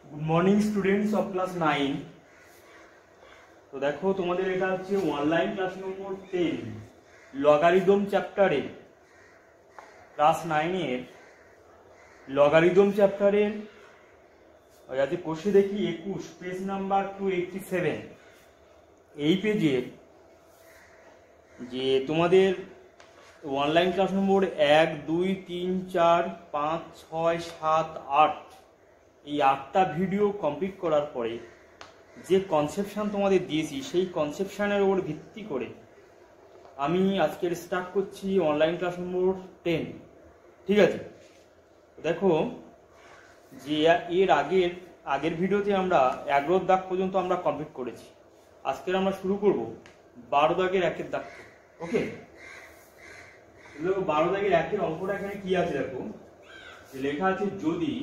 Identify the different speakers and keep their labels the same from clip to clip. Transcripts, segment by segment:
Speaker 1: Good morning students of class 9। তো দেখো তোমাদের এটা হচ্ছে অনলাইন ক্লাস নম্বর 10 লগারিদম চ্যাপ্টারে ক্লাস 9 এর লগারিদম চ্যাপ্টারের আজকে কোষে দেখি 21 পেজ নাম্বার 287। এই পেজে যে তোমাদের অনলাইন ক্লাস নম্বর 1 2 3 4 5 6 7 8 এই 8টা ভিডিও কমপ্লিট করার পরে যে কনসেপশন তোমাদের দিয়েছি সেই কনসেপশনের উপর ভিত্তি করে আমি আজকের স্টার্ট করছি অনলাইন ক্লাস নম্বর 10। ঠিক আছে, দেখো যে এর আগের ভিডিওতে আমরা 11 দাগ পর্যন্ত আমরা কমপ্লিট করেছি। আজকের আমরা শুরু করব 12 দাগের 1 দাগ। ওকে, দেখো 12 দাগের 1 অঙ্কটা এখানে কি আছে, দেখো লেখা আছে যদি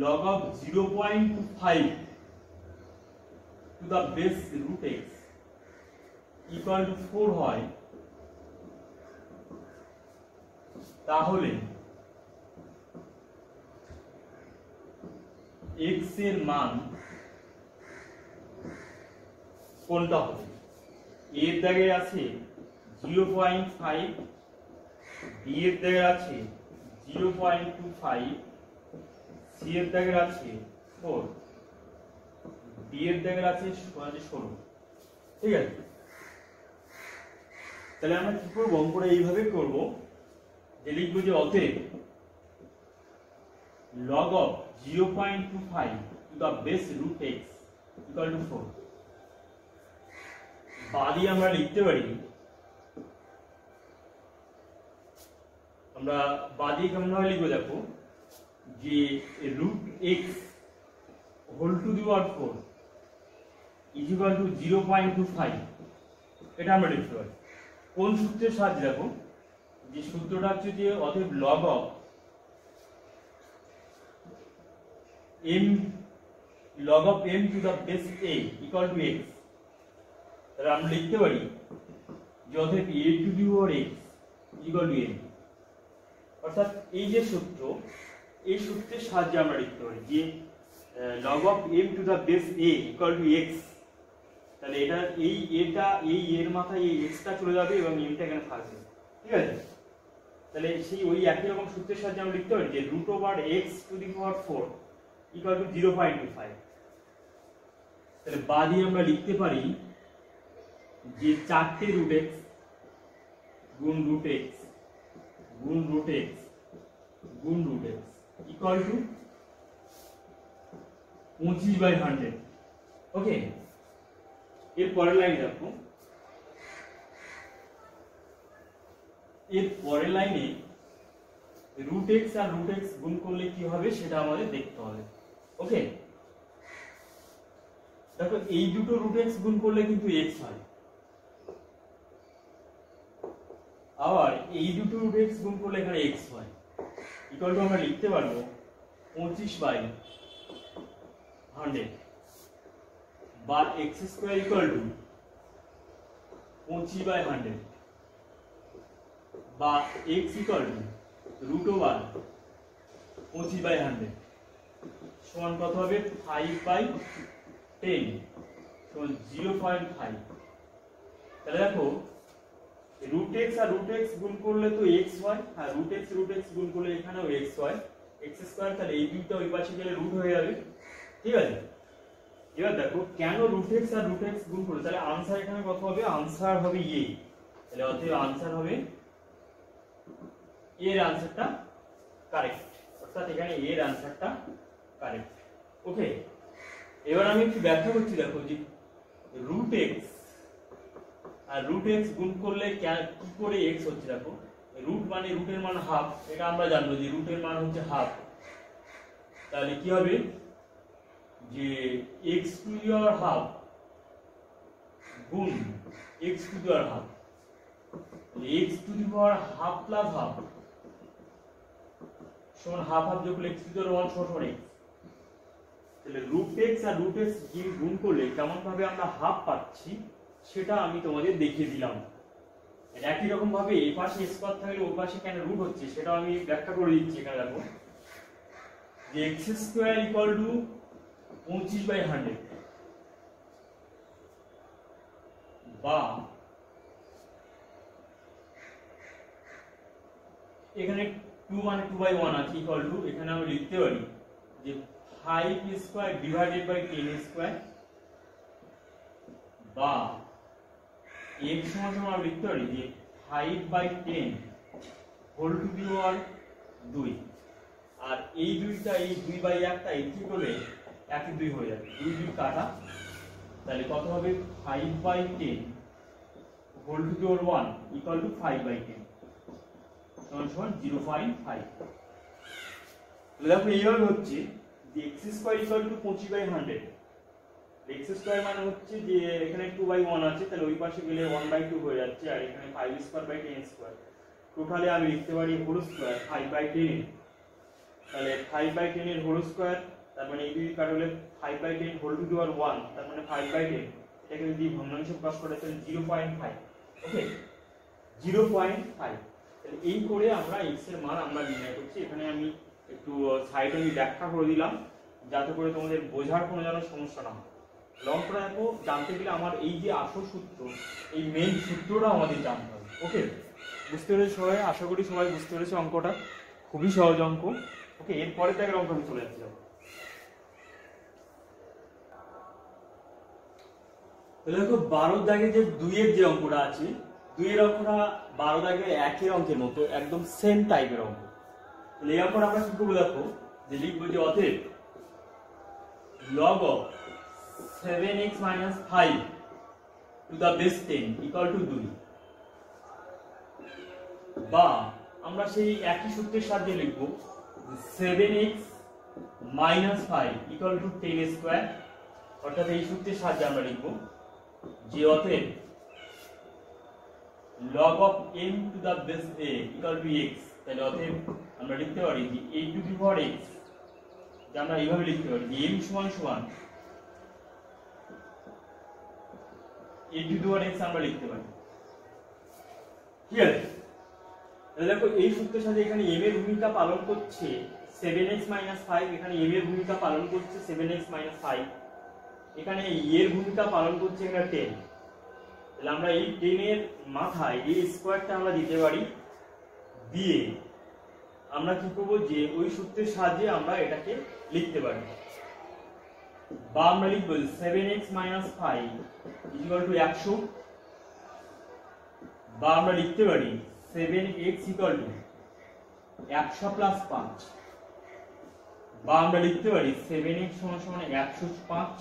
Speaker 1: log of 0.25 to the base root x equal to 4 হয়, তাহলে x এর মান কোনটা হবে? এর দাগে আছে 0.5, বি এর দাগে আছে 0.25, সি এর দাগে আছে 4, ডি এর দাগে আছে 16। ঠিক আছে, তাহলে আমরা কি করবো? অঙ্কটা এইভাবে করবো যে লিখবো যে অতএব log of 0.25 to the base root x equal to 4। বাদি আমরা লিখতে পারি, আমরা বাদি কেমন ভাবে লিখবো? দেখো যে root x whole to the power 4 is equal to 0.25, এটা আমরা লিখতে পারি। কোন সূত্রের সাহায্যে? দেখো যে সূত্রটা হচ্ছে যে অতএব log of m to the base a equal to x। তাহলে আমরা লিখতে পারি যে অতএব a to the power x equal to m। অর্থাৎ এই যে সূত্র, এই সূত্রের সাহায্যে আমরা লিখতে পারি যে log of m to the base a equal to x। তাহলে এটা এই এর মাথায় এই x টা চলে যাবে এবং m টা এখানে থাকবে। ঠিক আছে, তাহলে সেই ওই একই রকম সূত্রের সাহায্যে আমরা লিখতে পারি যে √x to the power 4 equal to 0.25। তাহলে বাদি আমরা লিখতে পারি যে 4টে √x গুণ √x গুণ √x গুণ √x equal to 25/100। ওকে, এর পরের লাইন দেখো, এর পরের লাইনে √x আর √x গুণ করলে কি হবে সেটা আমাদের দেখতে হবে। ওকে, দেখো এই দুটো √x গুণ করলে কিন্তু x হয়, আবার এই দুটো √x গুণ করলে এখানে x হয়। ইকুয়াল টু আমরা লিখতে পারবো 25/100 বা x² ইকুয়াল টু 25/100 বা x ইকুয়াল টু √25/100 সমান কত হবে? 5/10 সমান 0.5। তাহলে দেখো √x আর √x গুণ করলে তো x হয়, আর √x গুণ করলে এখানেও x হয়, x²। তাহলে এই দুইটা ওই পাশে গেলে রুট হয়ে যাবে। ঠিক আছে, এবার দেখো কেন √x আর √x গুণ করলে, তাহলে आंसर এখানে কত হবে? आंसर হবে a। তাহলে অতএব आंसर হবে এর आंसरটা কারেক্ট, অর্থাৎ এখানে এর आंसरটা কারেক্ট। ওকে, এবার আমি একটু ব্যাখ্যা করছি। দেখো যে √x আর √x গুণ করলে কি করে x হচ্ছে? দেখো রুট মানে রুটের মান হাফ, এটা আমরা জানবো যে রুটের মান হচ্ছে হাফ। তাহলে কি হবে যে x to the power half গুণ x to the power half, x to the power half plus half সমান হাফ হাফ যোগ করলে x টু দি পাওয়ার 1 সমান x। তাহলে √x আর √x গুণ করলে কেমন ভাবে আমরা হাফ পাচ্ছি সেটা আমি তোমাদের দেখিয়ে দিলাম। একই রকম ভাবে এই পাশে স্কোয়ার থাকলে ওই পাশে কেন রুট হচ্ছে সেটা আমি ব্যাখ্যা করে দিচ্ছি। এখানে দেখো যে এক্স স্কোয়ার ইকুয়াল টু 25/100 বা এখানে 2 মানে 2/1 আছে ইকুয়াল টু, এখানে আমি লিখতে পারি যে 5 স্কোয়ার ডিভাইডেড বাই 10 স্কোয়ার বা x সমান সমান আমরা লিখতে পারি যে 5/10 হোল টু দি পাওয়ার 2। আর এই দুইটা এই 2/1টা এই কি করলে একই 2 হয়ে যাবে, 2 2 কাটা, তাহলে কত হবে 5/10 whole to the power 1 equal to 5/10 সমান সমান 0.5। তাহলে দেখো এইভাবে হচ্ছে যে x square equal to 25/100। x square মানে হচ্ছে যে এখানে 2/1 আছে, তাহলে ওই পাশে গেলে 1/2 হয়ে যাচ্ছে, আর এখানে 5 স্কয়ার বাই 10 স্কয়ার, টোটালে আমি লিখতে পারি হোল স্কয়ার 5/10। তাহলে 5/10 এর হোল স্কয়ার, তার মানে এই দুই কাট হলে 5/10 হোল টু দি পাওয়ার 1, তার মানে 5/10, এটাকে যদি ভগ্নাংশে প্রকাশ করা তাহলে 0.5। ওকে, 0.5। তাহলে এই করে আমরা x এর মান আমরা নির্ণয় করছি। এখানে আমি একটু সাইডে আমি ব্যাখ্যা করে দিলাম যাতে করে তোমাদের বোঝার কোনো যেন সমস্যা না হয়। লং করে দেখো, জানতে গেলে আমার এই যে আসল সূত্র, এই মেইন সূত্রটা আমাদের জানতে হবে। ওকে, বুঝতে পেরেছো সবাই? আশা করি সবাই বুঝতে পেরেছো। অঙ্কটা খুবই সহজ অঙ্ক। ওকে, এরপরে থেকে অঙ্ক আমি চলে যাচ্ছি। তাহলে দেখো 12 দাগে যে 2 এর যে অঙ্কটা আছে, 2 এর অঙ্কটা 12 দাগের একের অঙ্কের মতো একদম সেম টাইপের অঙ্ক। তাহলে এই অঙ্কটা আমরা কি করবো দেখো, যে লিখবো যে অতএব log of 7x minus 5 to the base 10 equal to 2, বা আমরা সেই একই সূত্রের সাহায্যে লিখবো 7x minus 5 equal to 10 square. অর্থাৎ এই সূত্রের সাহায্যে আমরা লিখবো যে অতএব log of m to the base a equal to x। তাহলে অতএব আমরা লিখতে পারি যে a to the power x, যে আমরা এইভাবে লিখতে পারি যে m সমান সমান a to the power x আমরা লিখতে পারি। ঠিক আছে, তাহলে দেখো এই সূত্রের সাথে এখানে m এর ভূমিকা পালন করছে 7x 5, এখানে m এর ভূমিকা পালন করছে 7x 5, এখানে এর ভূমিকা পালন করছে এখানে 10। তাহলে আমরা এই 10 এর মাথায় এই স্কয়ারটা আমরা দিতে পারি, দিয়ে আমরা কি করব যে ওই সূত্রের সাহায্যে আমরা এটাকে লিখতে পারি, বা আমরা লিখব 7x 5 100, বা আমরা লিখতে পারি 7x 100 প্লাস 5, বা আমরা লিখতে পারি 7x সমান সমান 105।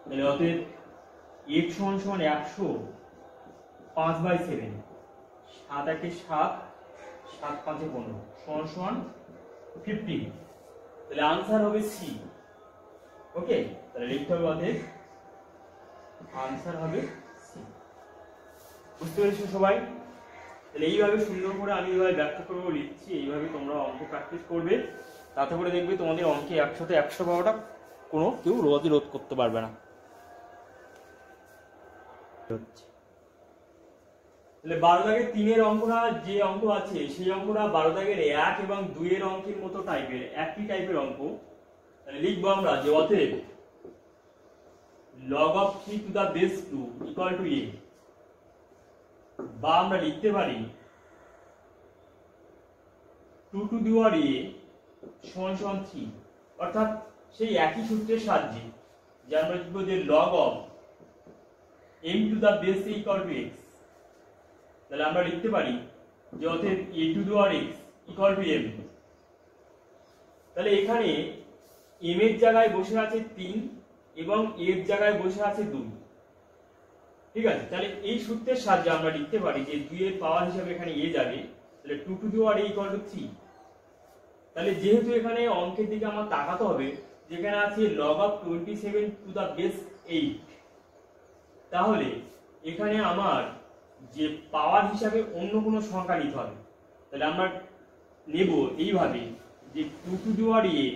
Speaker 1: তাহলে অতএব x সমান সমান 100 5/7, 7 1 7, 7 5 15 সমান সমান 15। তাহলে आंसर হবে C। ওকে, তাহলে লিখতে হবে অতএব आंसर হবে C। বুঝতে পেরেছো সবাই? তাহলে এইভাবে সুন্দর করে আমি এইভাবে ব্যাখ্যা করব লিখছি, এইভাবে তোমরা অঙ্ক প্র্যাকটিস করবে, তাতে করে দেখবে তোমাদের অঙ্কে 100তে 100 পাওয়াটা কোনো কেউ রোধ করতে পারবে না। তাহলে 12 দাগের 3 এর অঙ্কটা যে অঙ্ক আছে সেই অঙ্কটা 12 দাগের 1 এবং 2 এর অঙ্কের মতো টাইপের, একই টাইপের অঙ্ক। তাহলে লিখবো আমরা যে অতএব log of 3 to the base 2 equal to a, বা আমরা লিখতে পারি 2 to the power a সমান সমান 3। অর্থাৎ সেই একই সূত্রের সাহায্যে যে আমরা লিখবো যে log of m to the base a equal to x। তাহলে আমরা লিখতে পারি যে অতএব a to the power x equal to m। তাহলে এখানে m এর জায়গায় বসে আছে 3 এবং a এর জায়গায় বসে আছে 2। ঠিক আছে, তাহলে এই সূত্রের সাহায্যে আমরা লিখতে পারি যে 2 এর পাওয়ার হিসেবে এখানে a যাবে, তাহলে 2 to the power a equal to 3। তাহলে যেহেতু এখানে অঙ্কের দিকে আমার তাকাতে হবে, যেখানে আছে log of 27 to the base 8, তাহলে এখানে আমার যে পাওয়ার হিসাবে অন্য কোনো সংখ্যা নিতে হবে। তাহলে আমরা নেব এইভাবে যে 2 to the power a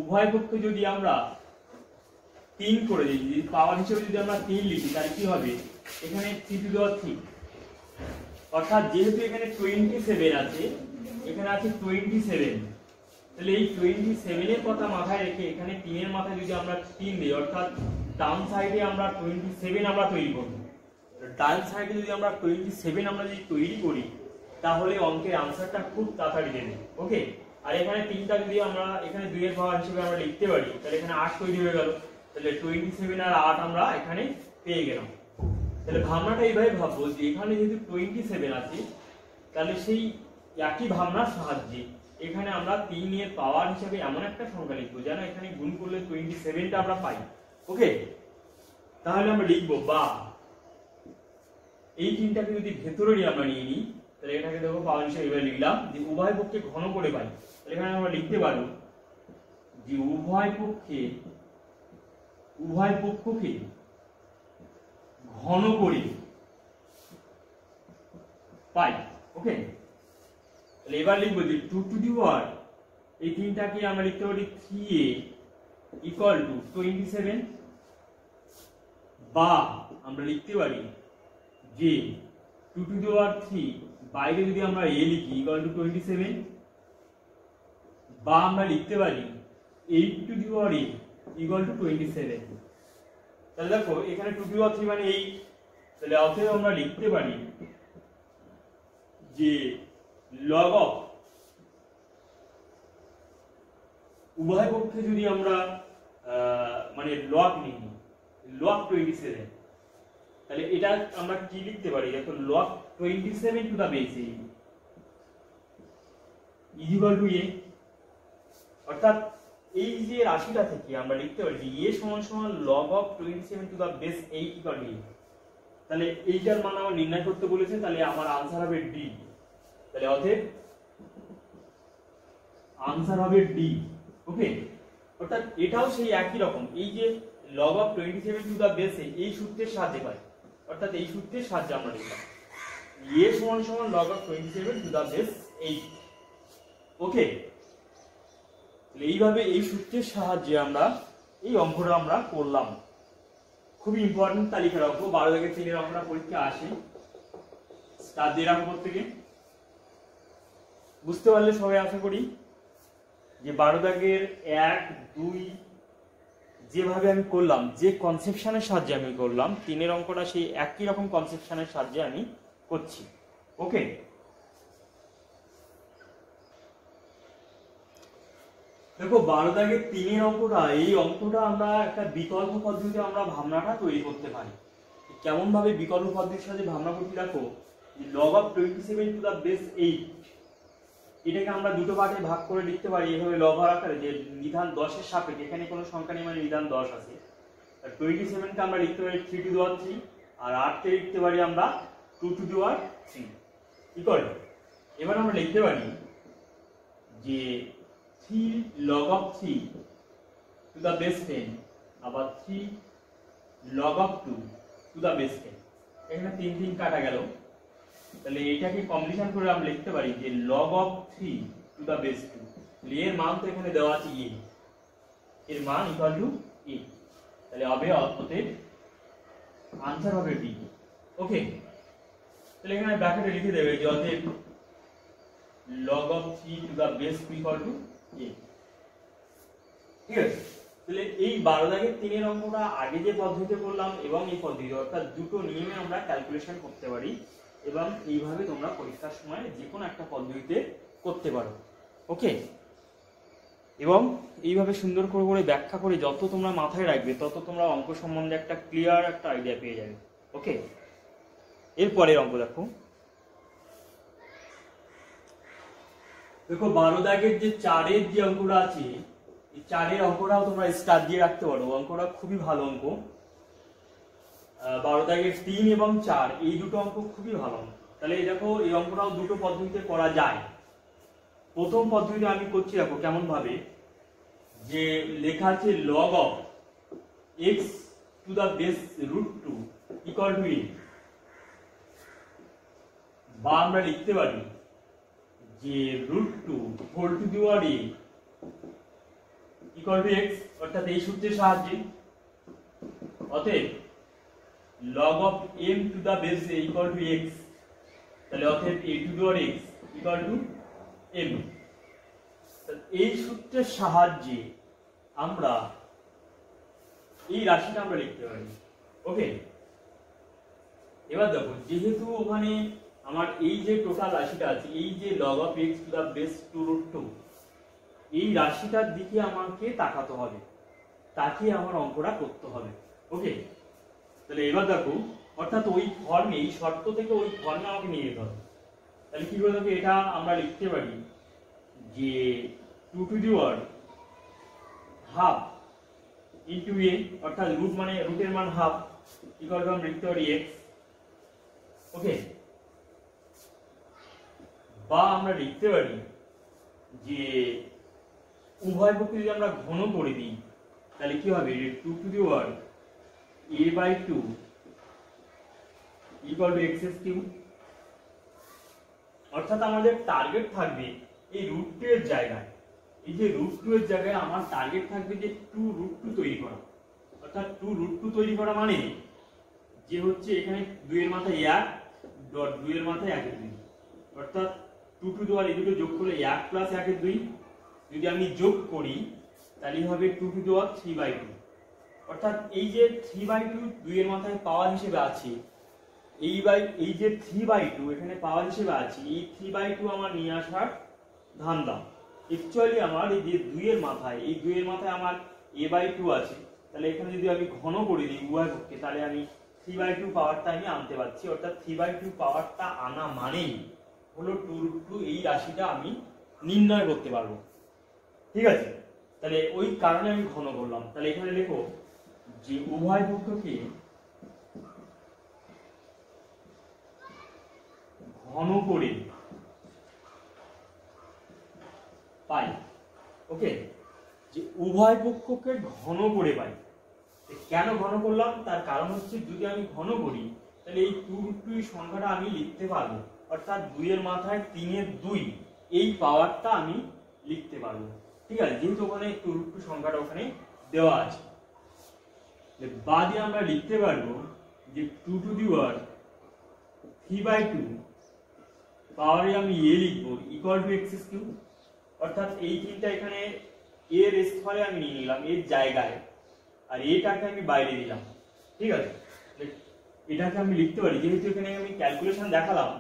Speaker 1: উভয় পক্ষে যদি আমরা 3 করে দিই, যদি পাওয়ার হিসেবে যদি আমরা 3 লিখি, তাহলে কি হবে এখানে 3 to the power 3। অর্থাৎ যেহেতু এখানে 27 আছে, এখানে আছে 27, তাহলে এই 27 এর কথা মাথায় রেখে এখানে 3 এর মাথায় যদি আমরা 3 দিই, অর্থাৎ ডান সাইডে আমরা 27 আমরা তৈরি করব। ডান সাইডে যদি আমরা 27 আমরা যদি তৈরি করি তাহলে অঙ্কের আনসারটা খুব তাড়াতাড়ি দেবে। ওকে, আর এখানে 3টা যদি আমরা এখানে 2 এর পাওয়ার হিসেবে আমরা লিখতে পারি তাহলে এখানে 8 তৈরি হয়ে গেল, তাহলে 27 আর 8 আমরা এখানে পেয়ে গেলাম। তাহলে ভাবনাটা এইভাবে ভাববো যে এখানে যেহেতু 27 আছে, তাহলে সেই একই ভাবনার সাহায্যে এখানে আমরা 3 এর পাওয়ার হিসেবে এমন একটা সংখ্যা লিখবো যেন এখানে গুণ করলে 27টা আমরা পাই। ওকে, তাহলে আমরা লিখবো বা এই 3টাকে যদি ভেতরে আমরা নিয়ে নিই তাহলে এটাকে দেখো পাওয়ার হিসেবে এভাবে লিখলাম যে উভয় পক্ষে ঘন করে পাই। তাহলে এখানে আমরা লিখতে পারবো যে উভয় পক্ষকে ঘন করে পাই। ওকে, তাহলে এবার লিখবো যে 2 টু দি পাওয়ার এই 3টাকে আমরা লিখতে পারি 3a ইকুয়াল টু 27, বা আমরা লিখতে পারি যে 2 টু দি পাওয়ার 3 বাইরে যদি আমরা a লিখি ইকুয়াল টু 27, বা আমরা লিখতে পারি 8 two the power a equal two 27। তাহলে দেখো এখানে 2 টু দি পাওয়ার 3 মানে 8, তাহলে অতএব আমরা লিখতে পারি যে log of উভয় পক্ষে যদি আমরা মানে log নিই log 27, তাহলে এটা আমরা কি লিখতে পারি? দেখো log 27 to the base a is equal to a, অর্থাৎ এই যে রাশিটা থেকে আমরা লিখতে পারি যে a সমান সমান log of 27 to the base 8 equal to a। তাহলে এইটার মান আমার নির্ণয় করতে বলেছে, তাহলে আমার आंसर হবে d। তাহলে অতএব आंसर হবে d। ওকে, অর্থাৎ এটাও সেই একই রকম, এই যে log of 27 to the base এই সূত্রের সাহায্যে পাই, অর্থাৎ এই সূত্রের সাহায্যে আমরা লিখলাম a সমান সমান log of 27 to the base 8। Okay, এইভাবে এই সূত্রের সাহায্যে আমরা এই অঙ্কটা আমরা করলাম। খুবই ইম্পর্টেন্ট তালিকা রাখবো, 12 থেকে 3 এর অঙ্কটা পরীক্ষা আসে, স্টার দিয়ে রাখবো প্রত্যেকে। বুঝতে পারলে সবাই আশা করি যে 12 দাগের 1, 2 যেভাবে আমি করলাম, যে কনসেপশনের সাহায্যে আমি করলাম, 3 এর অঙ্কটা সেই একই রকম কনসেপশনের সাহায্যে আমি করছি। ওকে, দেখো 12 দাগের 3 এর অঙ্কটা, এই অঙ্কটা আমরা একটা বিকল্প পদ্ধতিতে আমরা ভাবনাটা তৈরি করতে পারি। কেমন ভাবে বিকল্প পদ্ধতির সাথে ভাবনা করতে? দেখো log of 27 to the base 8 এটাকে আমরা দুটো পার্টে ভাগ করে লিখতে পারি এভাবে লঘু আকারে, যে নিধান 10 এর সাপেক্ষে, এখানে কোনো সংখ্যা নেই মানে নিধান 10 আছে। আর 27 কে আমরা লিখতে পারি 3 টু দি পাওয়ার 3, আর 8 কে লিখতে পারি আমরা 2 টু দি পাওয়ার 3 ইকুয়াল। এবার আমরা লিখতে পারি যে 3 log of 3 to the base 10 আবার 3 log of 2 to the base 10। এখানে 3 কাটা গেল, তাহলে এটাকে কমপ্লিশন করে আমরা লিখতে পারি যে log of 3 to the base 2। এর মান তো এখানে দেওয়া আছে a, এর মান ইকুয়াল টু a, তাহলে হবে অতএব आंसर হবে d। ওকে, তাহলে এখানে ব্র্যাকেটে লিখে দেবে যে অতএব log of 3 to the base 2 equal to a। ঠিক আছে, তাহলে এই 12 দাগের 3 এর অঙ্কটা আগে যে পদ্ধতিতে করলাম এবং এই পদ্ধতি, অর্থাৎ দুটো নিয়মে আমরা ক্যালকুলেশন করতে পারি, এবং এইভাবে তোমরা পরীক্ষার সময় যে কোনো একটা পদ্ধতিতে করতে পারো। ওকে, এবং এইভাবে সুন্দর করে ব্যাখ্যা করে যত তোমরা মাথায় রাখবে তত তোমরা অঙ্ক সম্বন্ধে একটা ক্লিয়ার একটা আইডিয়া পেয়ে যাবে। ওকে, এরপরের অঙ্ক দেখো। দেখো 12 দাগের যে 4 এর যে অঙ্কটা আছে, এই 4 এর অঙ্কটাও তোমরা স্টার দিয়ে রাখতে পারো, অঙ্কটা খুবই ভালো অঙ্ক। 12 দাগের 3 এবং 4 এই দুটো অঙ্ক খুবই ভালো অঙ্ক। তাহলে দেখো এই অঙ্কটাও দুটো পদ্ধতিতে করা যায়। প্রথম পদ্ধতিতে আমি করছি, দেখো কেমন ভাবে, যে লেখা আছে log of x to the base √2 equal to a, বা আমরা লিখতে পারি যে √2 whole to the power a equal to x, অর্থাৎ এই সূত্রের সাহায্যে অতএব log of m to the base a equal to x তাহলে অতএব a to the power x equal to m। এই সূত্রের সাহায্যে আমরা এই রাশিটা আমরা লিখতে পারি। ওকে, এবার দেখো যেহেতু ওখানে আমার এই যে টোটাল রাশিটা আছে, এই যে log of x to the base 2√2, এই রাশিটার দিকে আমাকে তাকাতে হবে, তাকে আমার অঙ্কটা করতে হবে। ওকে, তাহলে এবার দেখো অর্থাৎ ওই ফর্মে, এই শর্ত থেকে ওই ফর্মে আমাকে নিয়ে যেতে হবে। তাহলে কি করে দেখো, এটা আমরা লিখতে পারি যে 2 two the power half into a, অর্থাৎ রুট মানে রুটের মান হাফ, ইকুয়াল টু আমরা লিখতে পারি x। ওকে, বা আমরা লিখতে পারি যে উভয় পক্ষে যদি আমরা ঘন করে দিই তাহলে কি হবে, 2 two the power a/2 equal to x3। অর্থাৎ আমাদের টার্গেট থাকবে এই √2 এর জায়গায়, এই যে √2 এর জায়গায় আমার টার্গেট থাকবে যে 2√2 তৈরি করা। অর্থাৎ 2√2 তৈরি করা মানে যে হচ্ছে এখানে 2 এর মাথায় 1 ডট 2 এর মাথায় 1 এর 2, অর্থাৎ 2 টু দি পাওয়ার এই দুটো যোগ করলে 1 প্লাস 1 এর 2, যদি আমি যোগ করি তাহলে হবে 2 টু দি পাওয়ার 3/2। অর্থাৎ এই যে 3/2 2 এর মাথায় পাওয়ার হিসেবে আছে, এই যে 3/2 এখানে পাওয়ার হিসেবে আছে, এই 3/2 আমার নিয়ে আসার ধান্দা। অ্যাকচুয়ালি আমার এই যে 2 এর মাথায়, এই 2 এর মাথায় আমার a/2 আছে, তাহলে এখানে যদি আমি ঘন করে দিই উভয় পক্ষে তাহলে আমি 3/2 পাওয়ারটা আমি আনতে পারছি। অর্থাৎ 3/2 পাওয়ারটা আনা মানেই হলো 2√2, এই রাশিটা আমি নির্ণয় করতে পারবো। ঠিক আছে, তাহলে ওই কারণে আমি ঘন করলাম। তাহলে এখানে লেখো যে উভয় পক্ষকে ঘন করে পাই। ওকে, যে উভয় পক্ষকে ঘন করে পাই। কেন ঘন করলাম, তার কারণ হচ্ছে যদি আমি ঘন করি তাহলে এই 2√2 সংখ্যাটা আমি লিখতে পারবো। অর্থাৎ 2 এর মাথায় 3 এর 2 এই পাওয়ারটা আমি লিখতে পারবো। ঠিক আছে, যেহেতু ওখানে 2√2 সংখ্যাটা ওখানে দেওয়া আছে, বাদে আমরা লিখতে পারবো যে 2 টু দি পাওয়ার 3/2 পাওয়ারে আমি a লিখবো ইকুয়াল টু x3। অর্থাৎ এই তিনটা এখানে a এর স্থলে আমি নিয়ে নিলাম এর জায়গায়, আর এটাকে আমি বাইরে দিলাম। ঠিক আছে, এটাকে আমি লিখতে পারি, যেহেতু এখানে আমি ক্যালকুলেশন দেখালাম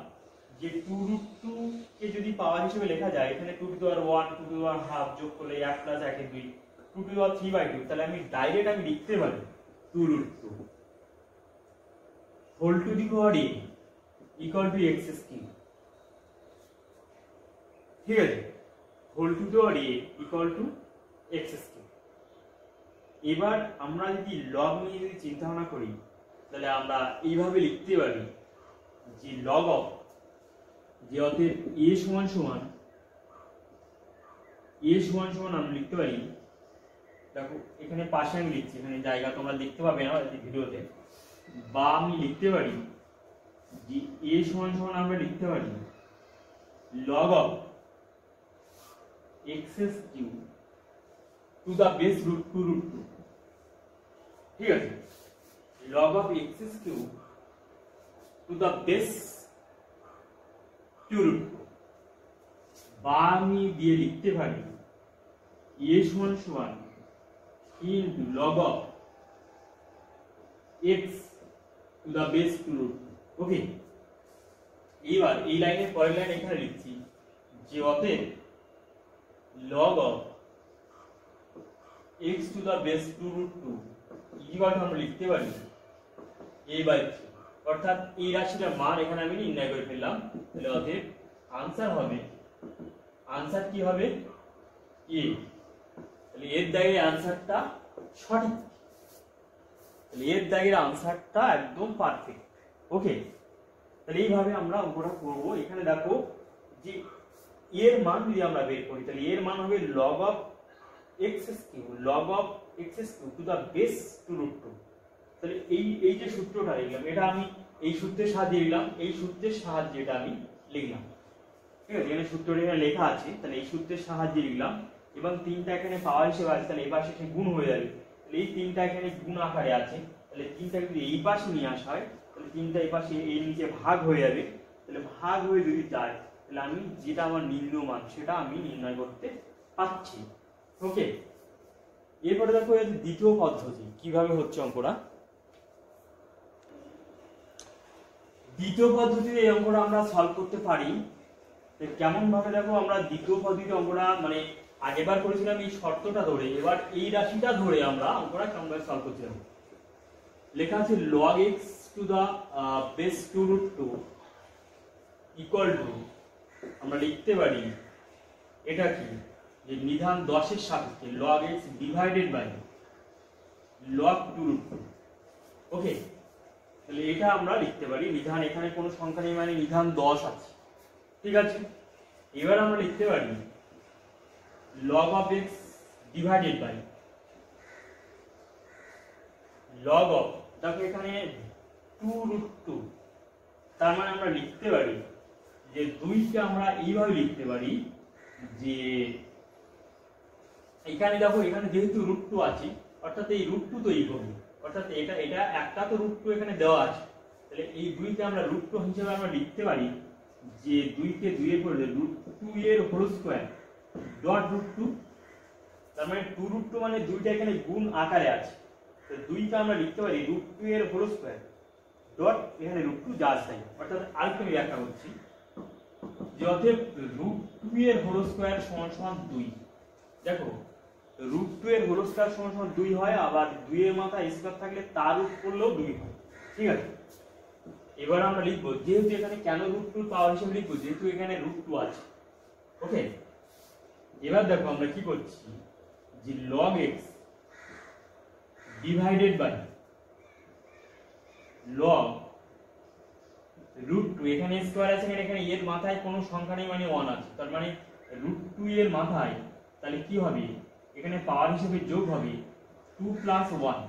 Speaker 1: যে 2√2 কে যদি পাওয়ার হিসেবে লেখা যায়, এখানে 2 two the power 1 2 two the power half যোগ করলে 1 প্লাস 1 এর 2 2 টু দি পাওয়ার 3/2, তাহলে আমি ডাইরেক্ট আমি লিখতে পারি 2√2 whole to the power a equal to x3। ঠিক আছে, whole to the power a equal to x3। এবার আমরা যদি লগ নিয়ে যদি চিন্তা ভাবনা করি তাহলে আমরা এইভাবে লিখতে পারি যে লগ অফ, যে অতএব a সমান সমান আমরা লিখতে পারি, দেখো এখানে পাশে আমি লিখছি, এখানে জায়গা তোমরা দেখতে পাবে না ভিডিওতে, বা আমি লিখতে পারি যে a সমান সমান আমরা লিখতে পারি log of x³ to the base root 2√2। ঠিক আছে, log of x³ to the base 2√2, বা আমি দিয়ে লিখতে পারি a সমান সমান into log of x to the base 2√2। Okay, এবার এই লাইনের পরের লাইন এখানে লিখছি যে অতএব log of x to the base 2√2 equal to আমরা লিখতে পারি a/3। অর্থাৎ এই রাশিটার মান এখানে আমি নির্ণয় করে ফেললাম। তাহলে অতএব আনসার কি হবে a। তাহলে এর দাগের আনসারটা সঠিক, তাহলে এর দাগের আনসারটা একদম পারফেক্ট। ওকে, তাহলে এইভাবে আমরা অঙ্কটা করব। এখানে দেখো যে এর মান যদি আমরা বের করি তাহলে এর মান হবে log of x³ to the base 2√2। তাহলে এই যে সূত্রটা লিখলাম এটা আমি এই সূত্রের সাহায্যে লিখলাম, এই সূত্রের সাহায্যে এটা আমি লিখলাম। ঠিক আছে, এখানে সূত্রটা এখানে লেখা আছে, তাহলে এই সূত্রের সাহায্যে লিখলাম এবং তিনটা এখানে পাওয়ার হিসেবে আছে, তাহলে এই পাশে সে গুণ হয়ে যাবে। তাহলে এই তিনটা এখানে গুণ আকারে আছে, তাহলে তিনটা যদি এই পাশে নিয়ে আসা হয় তাহলে তিনটা এই পাশে এই নিচে ভাগ হয়ে যাবে, তাহলে ভাগ হয়ে যদি যায় তাহলে আমি যেটা আমার নিম্ন মান সেটা আমি নির্ণয় করতে পারছি। ওকে, এরপরে দেখো এর দ্বিতীয় পদ্ধতি কিভাবে হচ্ছে অঙ্কটা। দ্বিতীয় পদ্ধতিতে এই অঙ্কটা আমরা সলভ করতে পারি কেমন ভাবে। দেখো আমরা দ্বিতীয় পদ্ধতিতে অঙ্কটা মানে আগেবার করেছিলাম এই শর্তটা ধরে, এবার এই রাশিটা ধরে আমরা অঙ্কটা কেমন ভাবে সলভ করছিলাম। লেখা আছে log x to the base 2√2 equal to, আমরা লিখতে পারি এটা কি যে নিধান 10 এর সাপেক্ষে log x divided by log 2√2। Okay, তাহলে এটা আমরা লিখতে পারি নিধান, এখানে কোনো সংখ্যা নেই মানে নিধান 10 আছে, ঠিক আছে। এবার আমরা লিখতে পারি log of x divided by log of, দেখো এখানে 2√2, তার মানে আমরা লিখতে পারি যে 2কে আমরা এইভাবে লিখতে পারি যে এখানে দেখো এখানে যেহেতু √2 আছে অর্থাৎ এই √2 তৈরি করবে, অর্থাৎ এটা একটা তো √2 এখানে দেওয়া আছে, তাহলে এই 2কে আমরা √2 হিসেবে আমরা লিখতে পারি যে 2কে 2 এর পরে √2 এর হোল স্কয়ার ডট √2, তার মানে 2√2 মানে 2টা এখানে গুণ আকারে আছে, তো 2কে আমরা লিখতে পারি √2 এর হোল স্কয়ার ডট এখানে √2 যা আছে, অর্থাৎ আলটিমেটলি ব্যাখ্যা করছি যে অতএব √2 এর হোল স্কয়ার সমান 2। দেখো √2 এর হোল স্কয়ার সমান 2 হয়, আবার 2 এর মাথায় স্কয়ার থাকলে তার রুট করলেও 2 হয়, ঠিক আছে। এবার আমরা লিখব যেহেতু এখানে কেন √2 পাওয়ার হিসেবে লিখব, যেহেতু এখানে √2 আছে। ওকে, এবার দেখো আমরা কি করছি যে log x divided by log √2, এখানে স্কয়ার আছে এখানে এর মাথায় কোনো সংখ্যা নেই মানে 1 আছে, তার মানে √2 এর মাথায় তাহলে কি হবে এখানে পাওয়ার হিসেবে যোগ হবে 2 + 1,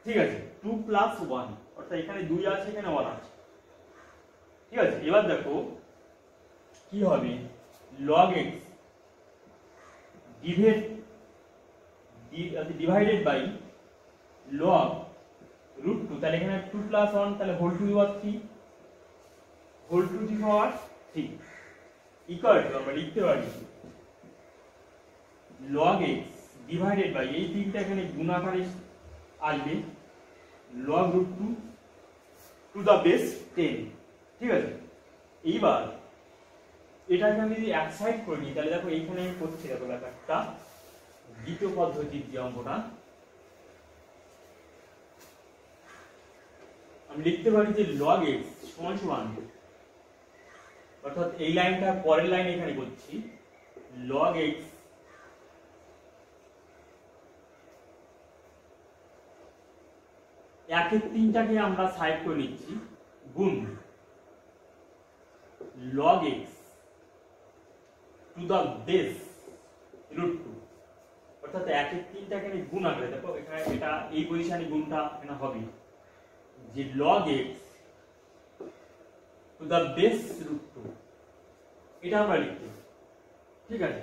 Speaker 1: ঠিক আছে। 2 + 1 অর্থাৎ এখানে 2 আছে এখানে 1 আছে, ঠিক আছে। এবার দেখো কি হবে log x divided by log √2, তাহলে এখানে 2 + 1 তাহলে whole to the power 3, whole to the power 3 equal to আমরা লিখতে পারি log x ডিভাইডেড বাই এই 3টা এখানে গুণ আকারে আসবে log √2 টু দা বেস 10, ঠিক আছে। এইবার এটাকে আমি যদি এক সাইড করে নিই তাহলে দেখো এইখানে আমি করছি, দেখো ব্যাপারটা দ্বিতীয় পদ্ধতির যে অঙ্কটা আমি লিখতে পারি যে log x সমান অর্থাৎ এই লাইনটা পরের লাইন এখানে করছি log x একের 3টাকে আমরা সাইড করে নিচ্ছি গুণ log x to the base √2, অর্থাৎ একের 3টাকে আমি গুণ আকারে, দেখো এখানে এটা এই পজিশনে গুণটা এখানে হবে যে log x to the base √2, এটা আমরা লিখতে, ঠিক আছে।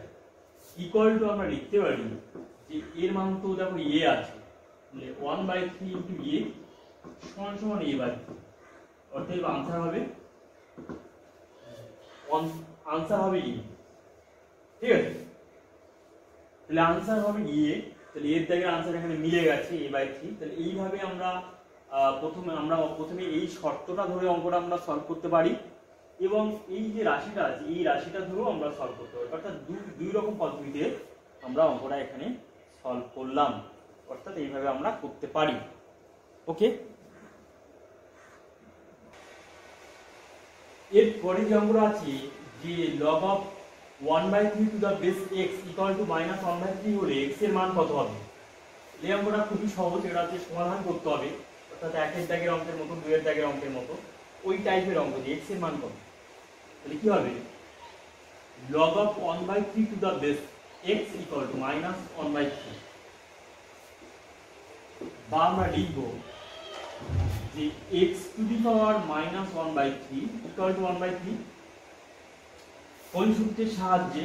Speaker 1: ইকুয়াল টু আমরা লিখতে পারি যে এর মান তো দেখো a আছে, 1/3 ইনটু a সমান a/3, অর্থাৎ आंसर হবে आंसर হবে e, ঠিক আছে। তাহলে आंसर হবে e, তাহলে এর জায়গায় आंसर এখানে মিলে গেছে a/3। তাহলে এইভাবে আমরা প্রথমে এই শর্তটা ধরে অঙ্কটা আমরা সলভ করতে পারি, এবং এই যে রাশিটা আছে এই রাশিটা ধরেও আমরা সলভ করতে পারি, অর্থাৎ দুই রকম পদ্ধতিতে আমরা অঙ্কটা এখানে সলভ করলাম, অর্থাৎ এইভাবে আমরা করতে পারি। ওকে, এর পরে যে অঙ্কটা আছে যে log of 1/3 to the base x equal to -1/3 হলে x এর মান কত হবে। এই অঙ্কটা খুবই সহজ, এটা হচ্ছে সমাধান করতে হবে, অর্থাৎ একের দাগের অঙ্কের মতো, দুইয়ের দাগের অঙ্কের মতো ওই টাইপের অঙ্ক যে x এর মান কত, তাহলে কি হবে log of 1/3 to the base x equal to -1/3, বা আমরা লিখব যে x to the power -1/3 equal to 1/3। কোন সূত্রের সাহায্যে,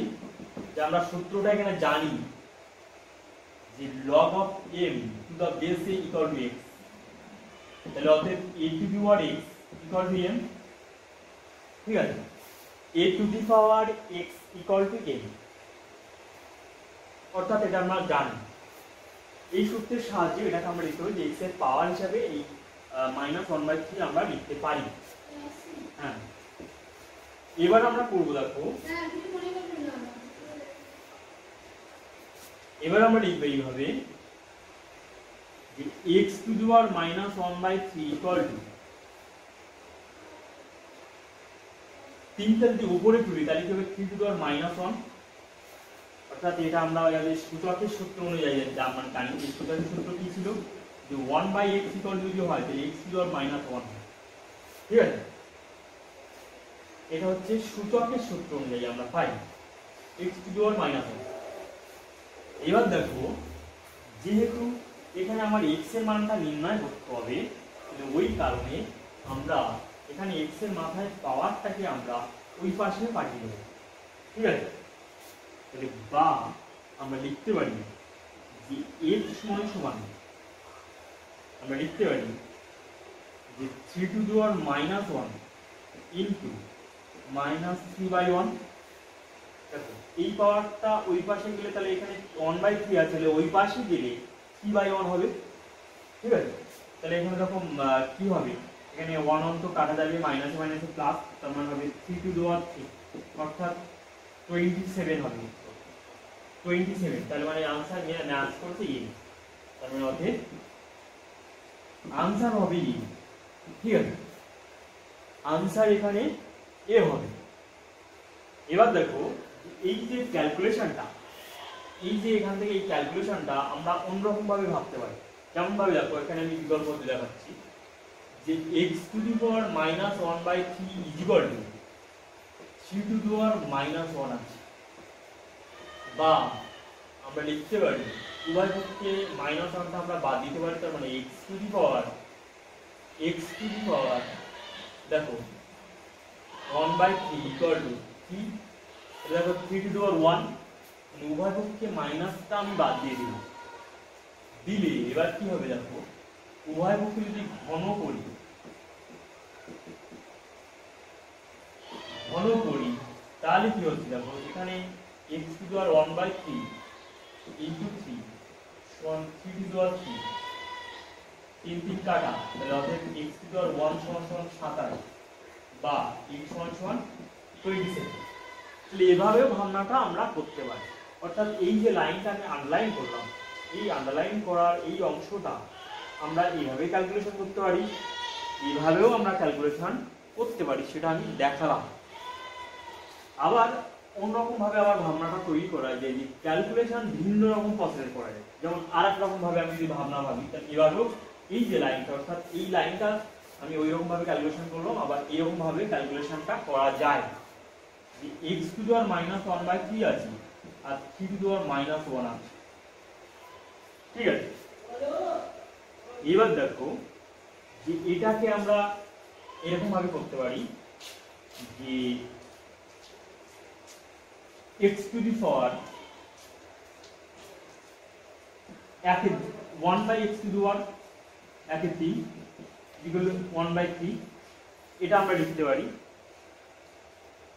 Speaker 1: যে আমরা সূত্রটা এখানে জানি যে log of m to the base a equal to x, তাহলে অতএব a to the power x equal to m, ঠিক আছে, a to the power x equal to n, অর্থাৎ এটা আমরা জানি এই সূত্রের সাহায্যে এটাকে আমরা লিখতে পারি যে x এর পাওয়ার হিসাবে এই -1/3 আমরা লিখতে পারি। হ্যাঁ, এবার আমরা করব, দেখো এবার আমরা লিখব এইভাবে যে x to the power -1/3 equal two 3টা যদি উপরে তুলি তাহলে কি হবে 3 টু দি পাওয়ার -1, অর্থাৎ এটা আমরা সূচকের সূত্র অনুযায়ী আমরা জানি যে সূচকের সূত্র কি ছিল যে 1/x ইকুয়াল টু যদি হয় তাহলে x টু দি পাওয়ার -1, ঠিক আছে, এটা হচ্ছে সূচকের সূত্র অনুযায়ী আমরা পাই x টু দি পাওয়ার -1। এবার দেখো যেহেতু এখানে আমার x এর মানটা নির্ণয় করতে হবে, ওই কারণে আমরা এখানে x এর মাথায় পাওয়ারটাকে আমরা ওই পাশে পাঠিয়ে দেব, ঠিক আছে, তাহলে বা আমরা লিখতে পারি যে x সমান আমরা লিখতে পারি যে 3 টু দি পাওয়ার -1 ইনটু -3/1। দেখো এই পাওয়ারটা ওই পাশে গেলে তাহলে এখানে 1/3 আছে, তাহলে ওই পাশে গেলে 3/1 হবে, ঠিক আছে, তাহলে এখানে এরকম কি হবে, এখানে 1 অন্ত কাটা যাবে, মাইনাসে মাইনাসে প্লাস, তার মানে হবে 3 টু দি পাওয়ার 3, অর্থাৎ 27 হবে, 27, তাহলে মানে आंसर ম্যাচ করতে এই, তার মানে অতএব आंसर হবে এই, ঠিক আছে, आंसर এখানে এ হবে। এবার দেখো এই যে ক্যালকুলেশনটা, এই যে এখান থেকে এই ক্যালকুলেশনটা আমরা অন্যরকম ভাবে ভাবতে পারি, কেমন ভাবে দেখো এখানে আমি বিকল্প দিয়ে দেখাচ্ছি যে x to the power -1/3 is equal to 3 to the power -1 আছে, বা আমরা লিখতে পারি উভয় পক্ষে -1টা আমরা বাদ দিতে পারি, তার মানে x টু দি পাওয়ার দেখো 1/3 ইকুয়াল টু 3, দেখো 3 টু দি পাওয়ার 1, উভয় পক্ষে মাইনাসটা আমি বাদ দিয়ে দিলাম, দিলে এবার কি হবে দেখো উভয় পক্ষে যদি ঘন করি তাহলে কি হচ্ছে দেখো এখানে x to the power 1/3 into 3 সমান 3 টু দি পাওয়ার 3, 3 3 কাটা, তাহলে অতএব x টু দি পাওয়ার 1 সমান 27 বা x সমান 27। তাহলে এভাবেও ভাবনাটা আমরা করতে পারি, অর্থাৎ এই যে লাইনটা আমি আন্ডারলাইন করলাম, এই আন্ডারলাইন করার এই অংশটা আমরা এইভাবে ক্যালকুলেশন করতে পারি, এইভাবেও আমরা ক্যালকুলেশন করতে পারি, সেটা আমি দেখালাম। আবার অন্যরকম ভাবে আবার ভাবনাটা তৈরি করা যায় যে ক্যালকুলেশন ভিন্ন রকম প্রসেস করা যায়, যেমন আরেক রকম ভাবে আমি যদি ভাবনা ভাবি তাহলে এভাবেও এই যে লাইনটা, অর্থাৎ এই লাইনটা আমি ওই রকম ভাবে ক্যালকুলেশন করলাম, আবার এরকম ভাবে ক্যালকুলেশনটা করা যায় যে x টু দি পাওয়ার -1/3 আছে আর 3 টু দি পাওয়ার -1 আছে, ঠিক আছে। এবার দেখো যে এটাকে আমরা এরকম ভাবে করতে পারি যে x to the power 1/x two the power 1/3 equal to 1/3, এটা আমরা লিখতে পারি,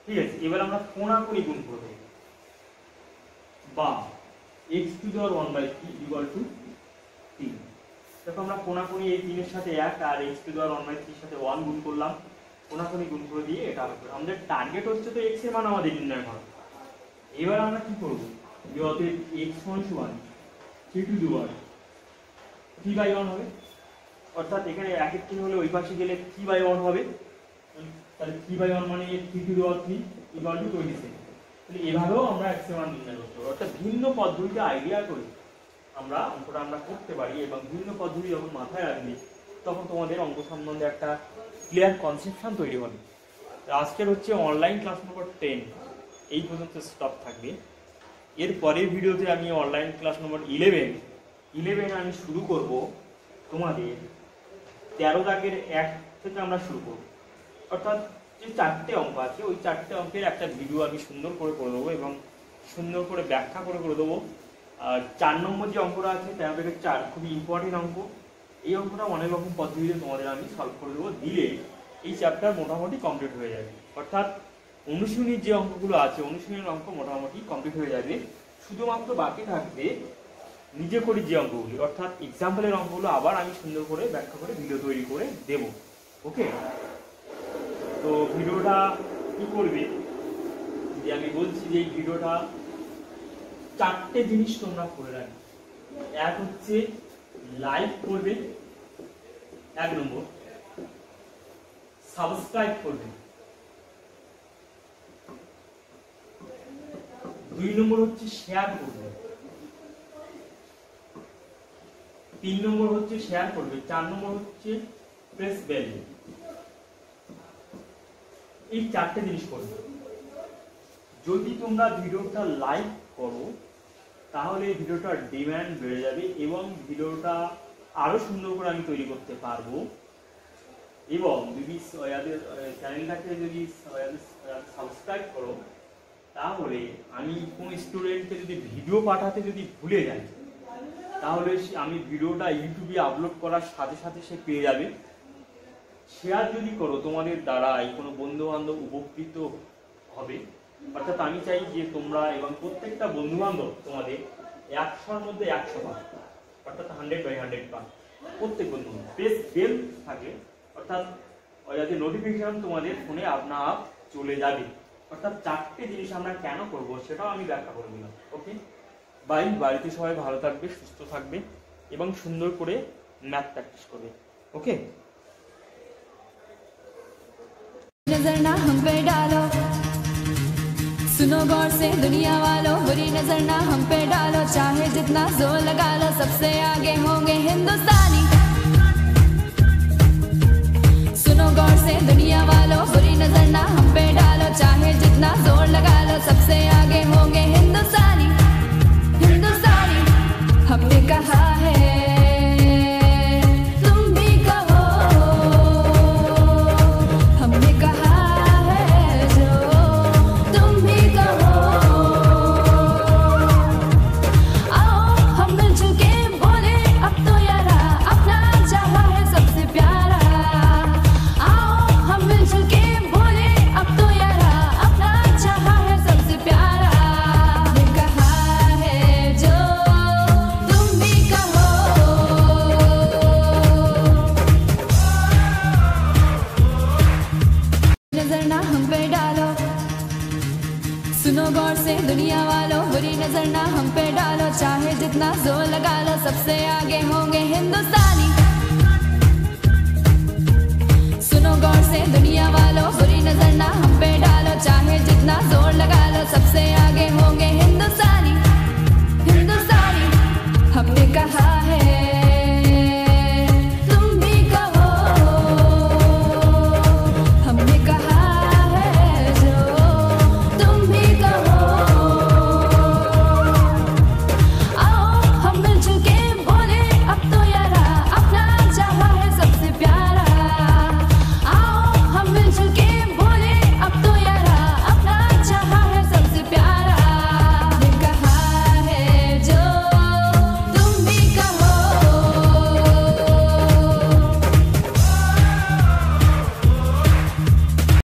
Speaker 1: ঠিক আছে। এবার আমরা কোণাকুণি গুণ করব, বা x to the power 1/3 equal to 3, দেখো আমরা কোণাকুণি এই 3 এর সাথে 1 আর x টু দি পাওয়ার 1/3 এর সাথে 1 গুণ করলাম, কোণাকুণি গুণ করে দিয়ে এটা হবে, আমাদের টার্গেট হচ্ছে তো x এর মান আমাদের নির্ণয় করা। এবার আমরা কি করব যে অতএব x সমান 3 টু দি পাওয়ার 3/1 হবে, অর্থাৎ এখানে 1/3 হলে ওই পাশে গেলে 3/1 হবে, তাহলে 3/1 মানে 3 to the power 3 equal two 27। তাহলে এভাবেও আমরা x এর মান নির্ণয় করতে পারি, অর্থাৎ ভিন্ন পদ্ধতিতে আইডিয়া করে আমরা অঙ্কটা আমরা করতে পারি, এবং ভিন্ন পদ্ধতি যখন মাথায় রাখবে তখন তোমাদের অঙ্ক সম্বন্ধে একটা ক্লিয়ার কনসেপশন তৈরি হবে। আজকের হচ্ছে অনলাইন ক্লাস নম্বর 10, এই পর্যন্ত স্টপ থাকবে। এর পরের ভিডিওতে আমি অনলাইন ক্লাস নম্বর 11 আমি শুরু করব তোমাদের 13 দাগের 1 থেকে আমরা শুরু করব, অর্থাৎ যে 4টে অঙ্ক আছে ওই 4টে অঙ্কের একটা ভিডিও আমি সুন্দর করে দেবো এবং সুন্দর করে ব্যাখ্যা করে দেবো। আর 4 নম্বর যে অঙ্কটা আছে 13 থেকে 4 খুবই ইম্পর্টেন্ট অঙ্ক, এই অঙ্কটা অনেক রকম পদ্ধতিতে তোমাদের আমি সলভ করে দেবো, দিলে এই চ্যাপ্টার মোটামুটি কমপ্লিট হয়ে যাবে। অর্থাৎ অনুশীলনীর যে অঙ্কগুলো আছে অনুশীলনীর অঙ্ক মোটামুটি কমপ্লিট হয়ে যাবে। শুধুমাত্র বাকি থাকবে নিজে করি যে অঙ্কগুলি, অর্থাৎ এক্সাম্পলের অঙ্কগুলো আবার আমি সুন্দর করে ব্যাখ্যা করে ভিডিও তৈরি করে দেব। ওকে, তো ভিডিওটা কি করবে যে আমি বলছি যে এই ভিডিওটা 4টে জিনিস তোমরা করে রাখবে। এক হচ্ছে লাইক করবে, 1 নম্বর সাবস্ক্রাইব করবে, 2 নম্বর হচ্ছে শেয়ার করবে, 3 নম্বর হচ্ছে শেয়ার করবে, 4 নম্বর হচ্ছে প্রেস বেল। এই 4টে জিনিস করবে। যদি তোমরা ভিডিওটা লাইক করো তাহলে ভিডিওটার ডিমান্ড বেড়ে যাবে এবং ভিডিওটা আরো সুন্দর করে আমি তৈরি করতে পারবো। এবং যদি চ্যানেলটাকে যদি সাবস্ক্রাইব করো তাহলে আমি কোন স্টুডেন্টকে যদি ভিডিও পাঠাতে যদি ভুলে যাই তাহলে আমি ভিডিওটা ইউটিউবে আপলোড করার সাথে সাথে সে পেয়ে যাবে। শেয়ার যদি করো তোমাদের দ্বারাই কোনো বন্ধু বান্ধব উপকৃত হবে। অর্থাৎ আমি চাই যে তোমরা এবং প্রত্যেকটা বন্ধু বান্ধব তোমাদের 100-র মধ্যে 100 পাক, অর্থাৎ 100/100 পাক প্রত্যেক বন্ধু। প্রেস বেল থাকে অর্থাৎ যাতে নোটিফিকেশন তোমাদের ফোনে আপনার চলে যাবে। অর্থাৎ 4টে জিনিস আমরা কেন করব সেটাও আমি ব্যাখ্যা করে দিলাম। ওকে বাই, বাড়িতে সবাই ভালো থাকবে, সুস্থ থাকবে এবং সুন্দর করে ম্যাথ প্র্যাকটিস করবে। ওকে,
Speaker 2: नजर ना हम पे डालो, सुनो गौर से दुनिया वालों, बुरी नजर ना हम पे डालो, चाहे जितना जोर लगा लो सबसे आगे होंगे हिंदुस्तानी। सुनो गौर से दुनिया वालों, बुरी नजर ना हम पे डालो, चाहे जितना जोर लगा लो सबसे आगे होंगे हिंदुस्तानी। हिंदुस्तानी हमने कहा है, तुम भी कहो, हमने कहा है जो तुम भी कहो। आओ हम मिलजुल के बोले अब तो यारा, अपना चाहा है सबसे प्यारा। आओ हम मिलजुल के बोले अब तो यारा, अपना चाहा है सबसे प्यारा। हमने कहा है जो तुम भी कहो। नजर ना हम पे डालो, सुनो गौर से दुनिया वालों, बुरी नजर ना हम पे डालो, चाहे जितना जोर लगा लो सबसे आगे होंगे हिंदुस्तानी। सुनो गौर से दुनिया वालों, बुरी नजर